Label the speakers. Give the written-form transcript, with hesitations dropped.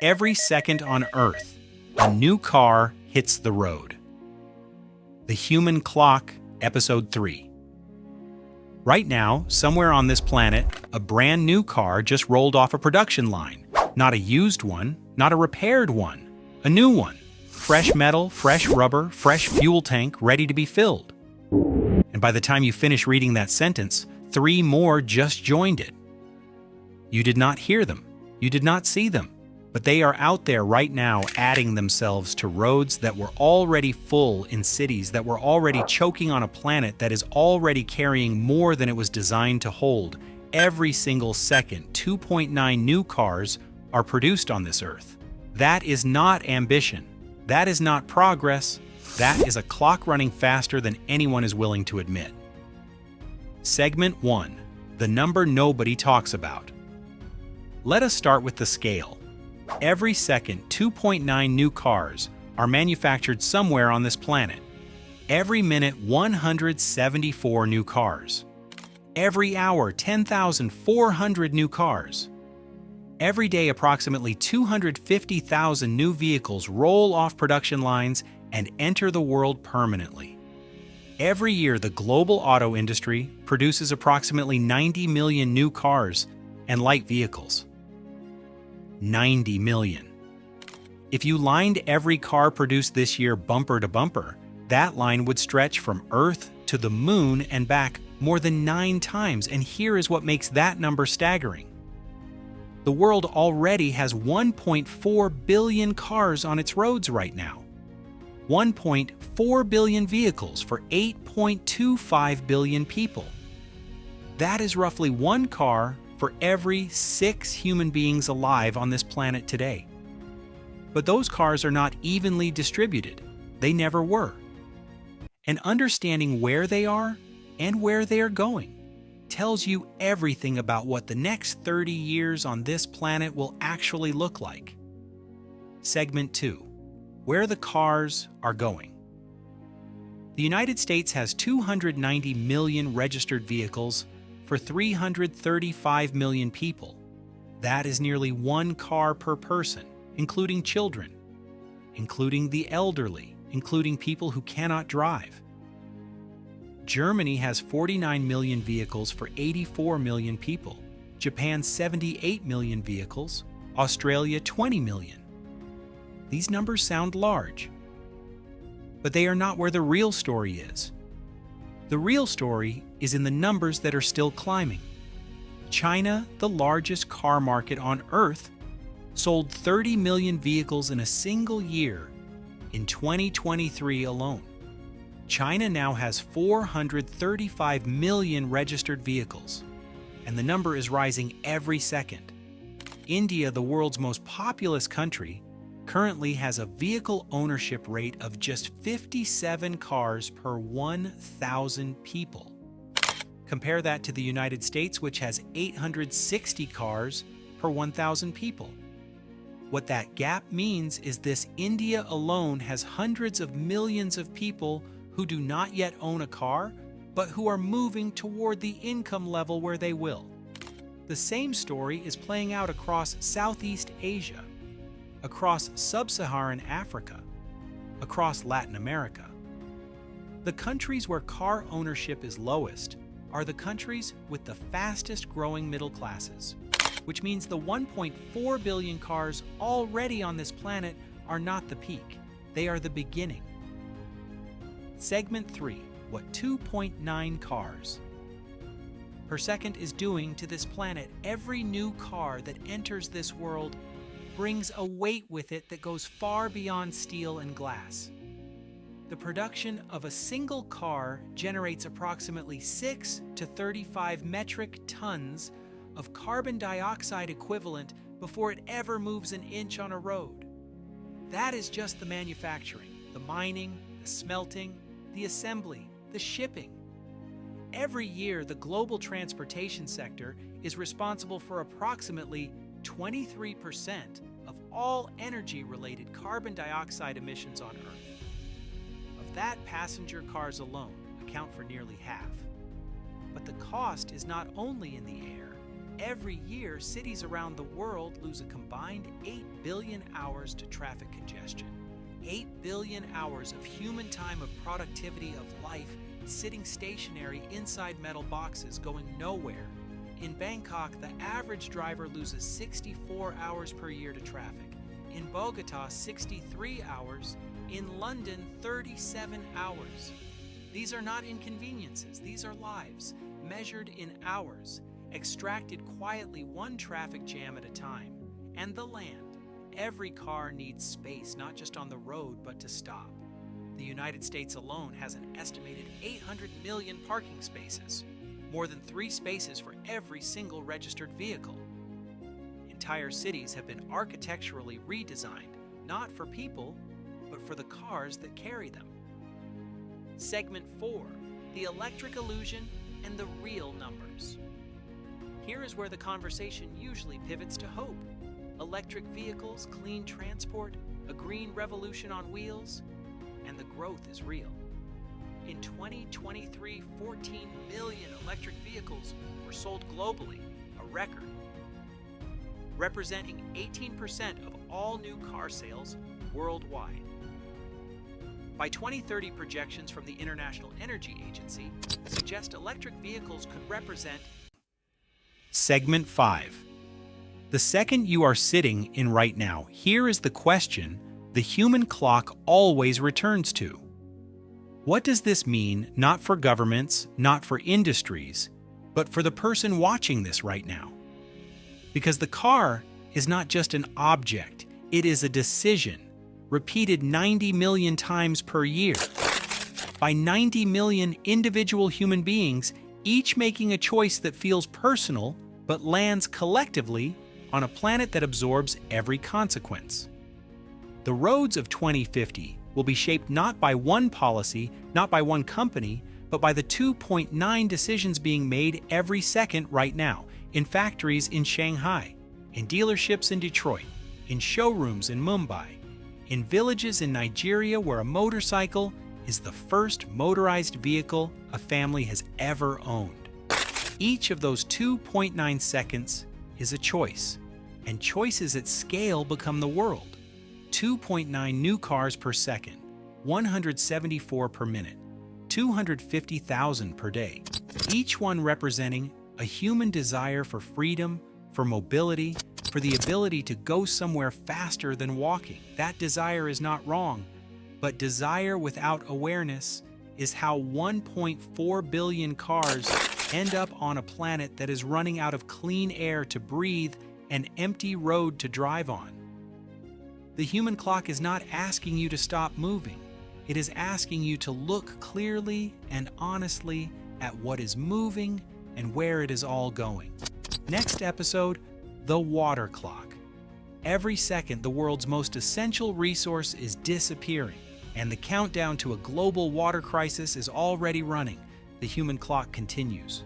Speaker 1: Every second on Earth, a new car hits the road. The Human Clock, Episode 3. Right now, somewhere on this planet, a brand new car just rolled off a production line. Not a used one, not a repaired one, a new one. Fresh metal, fresh rubber, fresh fuel tank ready to be filled. And by the time you finish reading that sentence, 3 more just joined it. You did not hear them, you did not see them, but they are out there right now adding themselves to roads that were already full in cities that were already choking on a planet that is already carrying more than it was designed to hold. Every single second, 2.9 new cars are produced on this Earth. That is not ambition. That is not progress. That is a clock running faster than anyone is willing to admit. Segment 1. The number nobody talks about. Let us start with the scale. Every second, 2.9 new cars are manufactured somewhere on this planet. Every minute, 174 new cars. Every hour, 10,400 new cars. Every day, approximately 250,000 new vehicles roll off production lines and enter the world permanently. Every year, the global auto industry produces approximately 90 million new cars and light vehicles. 90 million. If you lined every car produced this year bumper to bumper, that line would stretch from Earth to the Moon and back more than 9 times, and here is what makes that number staggering. The world already has 1.4 billion cars on its roads right now. 1.4 billion vehicles for 8.25 billion people. That is roughly 1 car for every 6 human beings alive on this planet today. But those cars are not evenly distributed. They never were. And understanding where they are and where they are going tells you everything about what the next 30 years on this planet will actually look like. Segment 2. Where the cars are going. The United States has 290 million registered vehicles for 335 million people. That is nearly 1 car per person, including children, including the elderly, including people who cannot drive. Germany has 49 million vehicles for 84 million people, Japan 78 million vehicles, Australia 20 million. These numbers sound large, but they are not where the real story is. The real story is in the numbers that are still climbing. China, the largest car market on Earth, sold 30 million vehicles in a single year in 2023 alone. China now has 435 million registered vehicles, and the number is rising every second. India, the world's most populous country, currently has a vehicle ownership rate of just 57 cars per 1,000 people. Compare that to the United States, which has 860 cars per 1,000 people. What that gap means is this India alone has hundreds of millions of people who do not yet own a car, but who are moving toward the income level where they will. The same story is playing out across Southeast Asia, across Sub-Saharan Africa, across Latin America. The countries where car ownership is lowest are the countries with the fastest growing middle classes, which means the 1.4 billion cars already on this planet are not the peak, they are the beginning. Segment 3. What 2.9 cars per second is doing to this planet. Every new car that enters this world brings a weight with it that goes far beyond steel and glass. The production of a single car generates approximately 6 to 35 metric tons of carbon dioxide equivalent before it ever moves an inch on a road. That is just the manufacturing, the mining, the smelting, the assembly, the shipping. Every year, the global transportation sector is responsible for approximately 23% of all energy-related carbon dioxide emissions on Earth. Of that, passenger cars alone account for nearly half. But the cost is not only in the air, Every year, cities around the world lose a combined 8 billion hours to traffic congestion. 8 billion hours of human time of productivity of life sitting stationary inside metal boxes going nowhere. In Bangkok, the average driver loses 64 hours per year to traffic. In Bogota, 63 hours. In London, 37 hours. These are not inconveniences, these are lives, measured in hours, extracted quietly one traffic jam at a time. And the land. Every car needs space, not just on the road, but to stop. The United States alone has an estimated 800 million parking spaces, more than 3 spaces for every single registered vehicle. Entire cities have been architecturally redesigned, not for people, but for the cars that carry them. Segment 4, the electric illusion and the real numbers. Here is where the conversation usually pivots to hope. Electric vehicles, clean transport, a green revolution on wheels, and the growth is real. In 2023, 14 million electric vehicles were sold globally, a record, representing 18% of all new car sales worldwide. By 2030, projections from the International Energy Agency suggest electric vehicles could represent. Segment 5. The second you are sitting in right now, here is the question the human clock always returns to. What does this mean, not for governments, not for industries, but for the person watching this right now? Because the car is not just an object, it is a decision, repeated 90 million times per year, by 90 million individual human beings, each making a choice that feels personal, but lands collectively on a planet that absorbs every consequence. The roads of 2050 will be shaped not by one policy, not by one company, but by the 2.9 decisions being made every second right now, in factories in Shanghai, in dealerships in Detroit, in showrooms in Mumbai, in villages in Nigeria where a motorcycle is the first motorized vehicle a family has ever owned. Each of those 2.9 seconds is a choice, and choices at scale become the world. 2.9 new cars per second, 174 per minute, 250,000 per day, each one representing a human desire for freedom, for mobility, for the ability to go somewhere faster than walking. That desire is not wrong, but desire without awareness is how 1.4 billion cars end up on a planet that is running out of clean air to breathe and empty road to drive on. The human clock is not asking you to stop moving. It is asking you to look clearly and honestly at what is moving and where it is all going. Next episode, the water clock. Every second, the world's most essential resource is disappearing, and the countdown to a global water crisis is already running. The human clock continues.